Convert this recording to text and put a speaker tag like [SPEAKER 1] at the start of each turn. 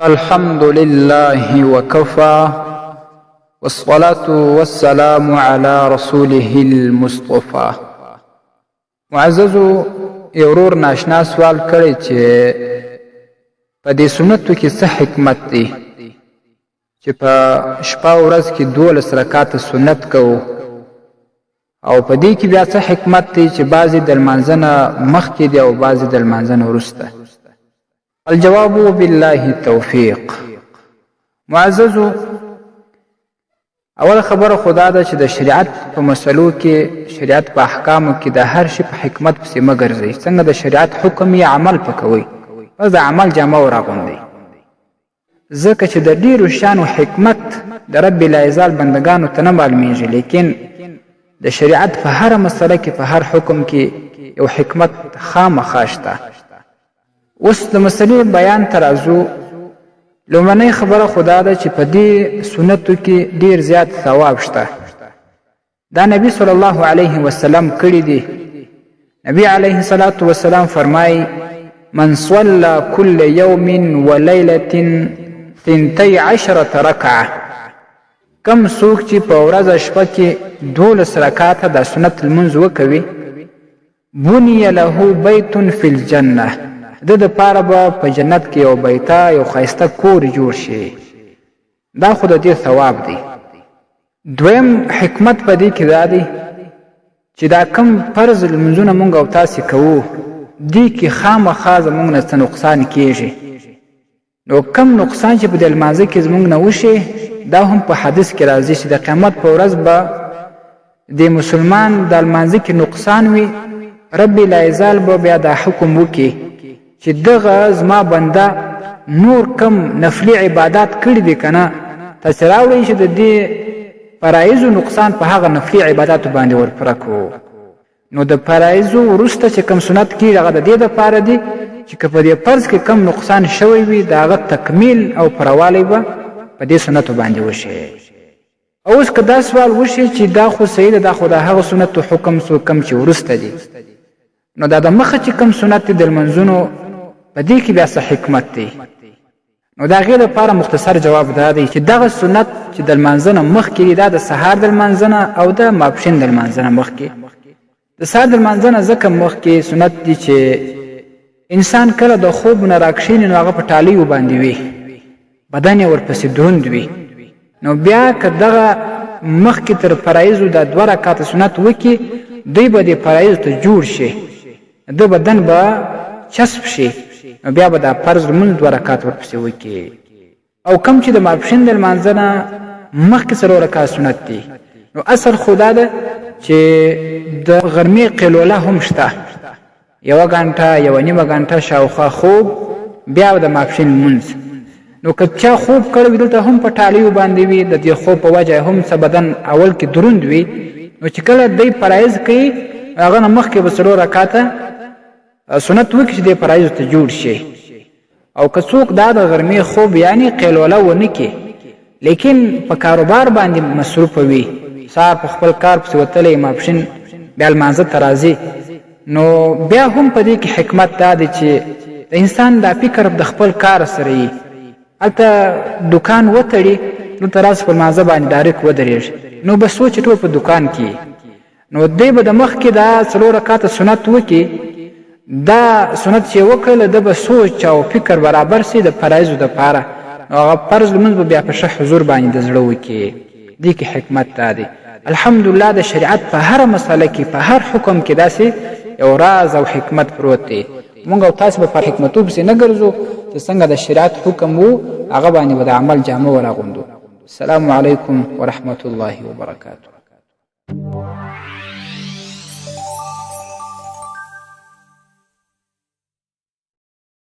[SPEAKER 1] الحمد لله وكفى والصلاة والسلام على رسوله المصطفى. معززو یورور ناشنا سوال کړی چې په دې سنتو کې څه حکمت دی چې په شپه ورځ کې 12 رکعات سنت کوو او په دې کې بیا څه حکمت دی چې بعضی د لمانځه نه مخکې دی او بعضی د لمانځه نه وروسته. الجواب بالله التوفیق. معززو اول خبره خدا ده چې د شریعت په مسلو کې شریعت په احکامو کې د هر شي په حکمت پسې مه ګرځئ. څنګه د شریعت حکم یې عمل پکوئ، بس د عمل جامه وراغوندئ، ځکه چې د ډېرو شیانو حکمت د رب العزال بندګانو ته نه معلومیږي، لیکن د شریعت په هره مسله کې په هر حکم کې یو حکمت خامخا شته. اوس د مسلې بیان ته راځو. لومړنۍ خبره خدا ده چې په دې سنتو کې ډیر زیات ثواب شته. دا نبی صلی الله علیه وسلم کړي دي. نبی علیه الصلاة والسلام فرمایي من صلى كل يوم وليلة 12 ركعة. کم څوک چې په ورځ شپه کې 12 رکعاته د سنت لمونځ وکوي، بني له بیت فی الجنه، د دپاره به په جنت کې یو بیته یو ښایسته کور جوړ شي. دا خو د دې ثواب دی. دویم حکمت په دې کې دا دی چې دا کم فرض لمونځونه مونږ او تاسې کوو، دې کې خامخا زمونږ نه څه نقصان کېږي. نو کم نقصان چې په دې لمانځه کې زمونږ نه وشي، دا هم په حدیث کې راځي چې د قیامت په ورځ به د مسلمان د لمانځه کې نقصان وي، رب العزال به بیا دا حکم وکړي چې دغه زما بنده نور کم نفلی عبادات کړي دي که نه، تاسې راوړئ چې د دې فرایضو نقصان په هغه نفلی عباداتو باندې ورپوره کړو. نو د فرایضو وروسته چې کم سنت کېږي هغه د دې دپاره دي چې که په دې فرض کې کم نقصان شوی وي، د هغه تکمیل او پروالی به په دې سنتو باندې وشي. اوس که دا سوال وشي چې دا خو صحیح ده، دا خو د هغه سنتو حکم څو کم چې وروسته دي، نو دا د مخه چې کم سنت دي د لمنځونو په دې کې بیا څه حکمت دی؟ نو د هغې لپاره مختصر جواب دا دی چې دغه سنت چې د لمانځه نه مخکې دي، دا د سهار د لمانځه نه او د ماپښین د لمانځه نه مخکې. د سهار د لمانځه نه ځکه مخکې سنت دي چې انسان کله د خوب نه راکښېني نو هغه په ټالیو باندې وي، بدن یې ورپسې دروند وي. نو بیا که دغه مخکې تر فرایضو د 2 رکعاته سنت وکړي، دوی به دې فرایضو ته جوړ شي، د بدن به چسب شي، نو بیا به دا فرض لمونځ 2 رکعات ورپسې وکړي. او کم چې د ماپښین د لمانځه نه مخکې 4 رکعات سنت دي، نو اصل خو دا ده چې د غرمې قیلوله هم شته، 1 غنټه 1.5 غنټه شاوخوا خوب، بیا د ماپښین لمونځ. نو که چا خوب کړی وي دلته هم په ټالیو باندې وي، د دې خوب په وجه هم څه بدن اول کې دروند وي، نو چې کله دی فرایض کوي هغه نه مخکې به 4 رکعاته سنت وکړي چې دې فرایضو ته جوړ شي. او که څوک دا د غرمې خوب یعنی قیلوله ونه کړي، لیکن په کاروبار باندې مصروفه وي، سهار په خپل کار پسې وتلی، ماپښین بیا لمانځه ته راځي، نو بیا هم په دې کې حکمت دا دی چې د انسان دا فکر د خپل کار سره وي. هلته دکان وتړي، دلته راسه په لمانځه باندې ډایرکټ ودرېږي، نو به سوچ ټول په دکان کې، نو دی به د مخکې دا 4 رکعاته سنت وکړي، دا سنت چې وکړله د به سوچ او فکر برابر سي د فرایضو دپاره، نو هغه فرض لمونځ به بیا په ښه حضور باندې د زړه وکړي. دې کې حکمت دا دی. الحمدلله د شریعت په هره مسله کې په هر حکم کې داسې یو راز او حکمت پروت دی. مونږ او تاسو به په حکمتو پسې نه ګرځو چې څنګه د شریعت حکم وو هغه باندې به د عمل جامه وراغوندو. السلام علیکم ورحمة الله وبرکاته.